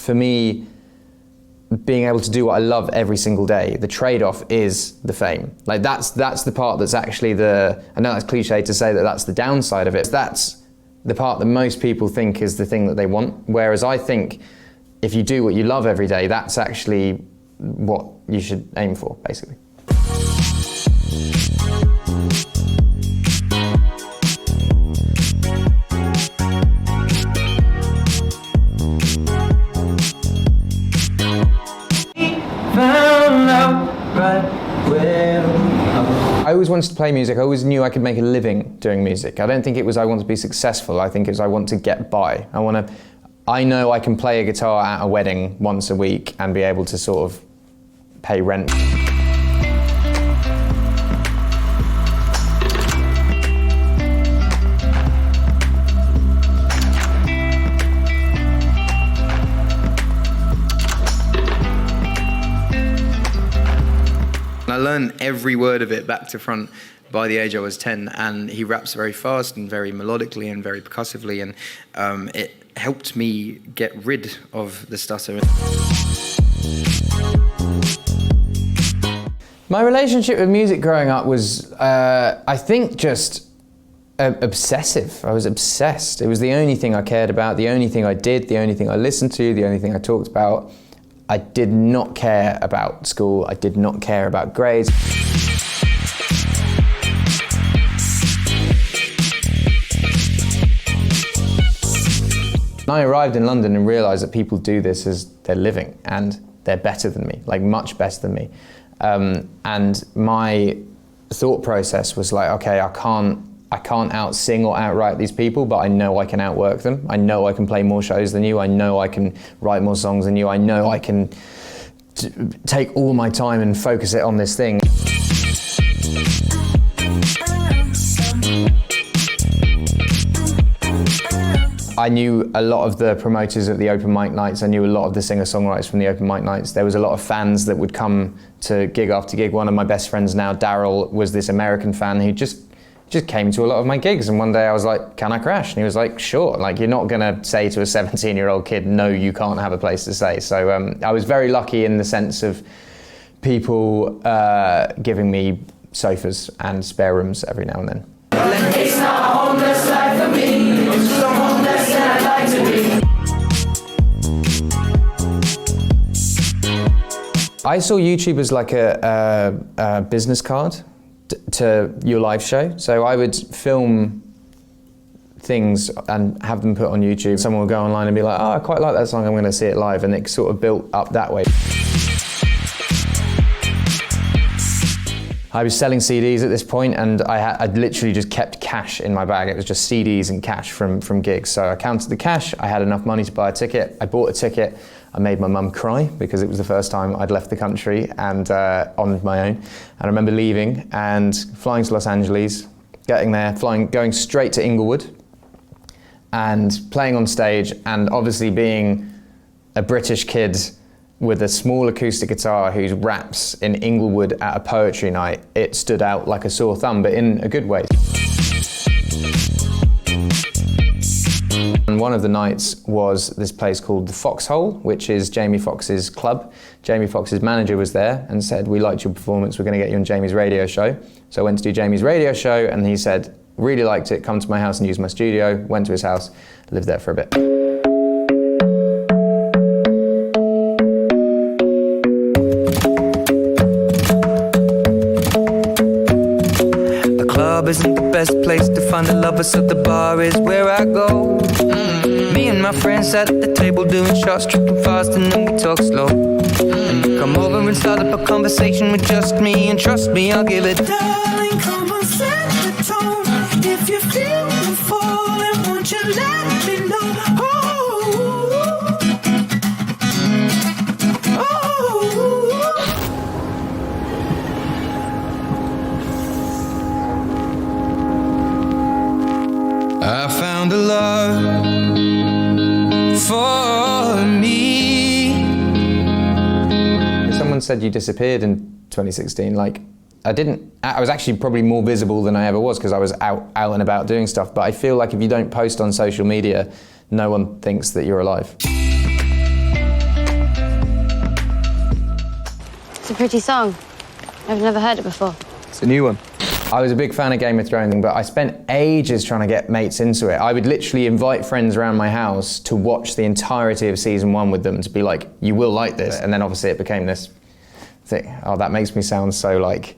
for me, being able to do what I love every single day, the trade-off is the fame. Like that's the part that's actually I know that's cliche to say that that's the downside of it. That's the part that most people think is the thing that they want. Whereas I think if you do what you love every day, that's actually what you should aim for, basically. I always wanted to play music. I always knew I could make a living doing music. I don't think it was I want to be successful. I think it was I want to get by. I know I can play a guitar at a wedding once a week and be able to sort of pay rent. I learned every word of it back to front by the age I was 10, and he raps very fast and very melodically and very percussively, and it helped me get rid of the stutter. My relationship with music growing up was, I think, just obsessive. I was obsessed. It was the only thing I cared about, the only thing I did, the only thing I listened to, the only thing I talked about. I did not care about school. I did not care about grades. I arrived in London and realised that people do this as their living, and they're better than me, like much better than me. And my thought process was like, okay, I can't out-sing or out-write these people, but I know I can outwork them. I know I can play more shows than you. I know I can write more songs than you. I know I can take all my time and focus it on this thing. I knew a lot of the promoters at the open mic nights. I knew a lot of the singer-songwriters from the open mic nights. There was a lot of fans that would come to gig after gig. One of my best friends now, Daryl, was this American fan who just came to a lot of my gigs, and one day I was like, can I crash? And he was like, sure. Like, you're not gonna say to a 17-year-old kid, no, you can't have a place to stay. So I was very lucky in the sense of people giving me sofas and spare rooms every now and then. It's not a homeless life for me, it's just a homeless and I'd like to be. I saw YouTube as like a business card to your live show. So I would film things and have them put on YouTube. Someone would go online and be like, oh, I quite like that song, I'm going to see it live. And it sort of built up that way. I was selling CDs at this point, and I'd literally just kept cash in my bag. It was just CDs and cash from gigs. So I counted the cash, I had enough money to buy a ticket. I bought a ticket. I made my mum cry because it was the first time I'd left the country and on my own. And I remember leaving and flying to Los Angeles, getting there, going straight to Inglewood and playing on stage, and obviously being a British kid with a small acoustic guitar who raps in Inglewood at a poetry night, it stood out like a sore thumb, but in a good way. And one of the nights was this place called the Foxhole, which is Jamie Foxx's club. Jamie Foxx's manager was there and said, we liked your performance, we're going to get you on Jamie's radio show. So I went to do Jamie's radio show, and he said, really liked it, come to my house and use my studio. Went to his house, lived there for a bit. Isn't the best place to find the lovers, so the bar is where I go. Me and my friends sat at the table doing shots, tripping fast, and then we talk slow. And you come over and start up a conversation with just me, and trust me, I'll give it. Darling, come on, set the tone. If you feel me falling, won't you let me know? I found a love for me. Someone said you disappeared in 2016. Like, I was actually probably more visible than I ever was because I was out and about doing stuff. But I feel like if you don't post on social media, no one thinks that you're alive. pretty song. I've never heard it before. It's a new one. I was a big fan of Game of Thrones, but I spent ages trying to get mates into it. I would literally invite friends around my house to watch the entirety of season 1 with them, to be like, you will like this. And then obviously it became this thing. Oh, that makes me sound so like,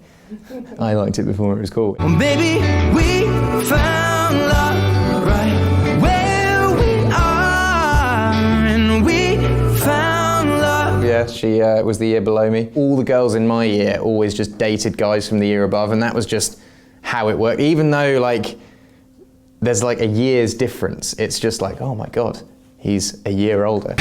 I liked it before it was cool. Well, baby, we found love right where we are, and we found love. Yeah, she was the year below me. All the girls in my year always just dated guys from the year above, and that was just how it worked. Even though like there's like a year's difference, it's just like, oh my God, he's a year older.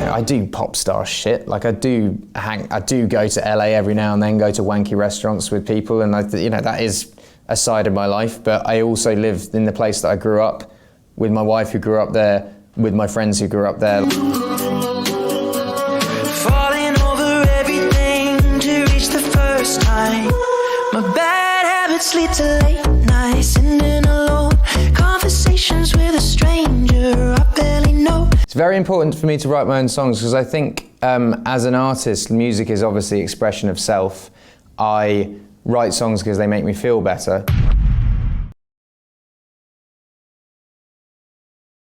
I do pop star shit. Like I do go to LA every now and then, go to wanky restaurants with people, and that is a side of my life. But I also live in the place that I grew up, with my wife who grew up there, with my friends who grew up there. Falling over everything to reach the first time. My bad habits lead to late nights, sitting alone, conversations with a stranger I barely know. It's very important for me to write my own songs because I think as an artist, music is obviously expression of self. I write songs because they make me feel better.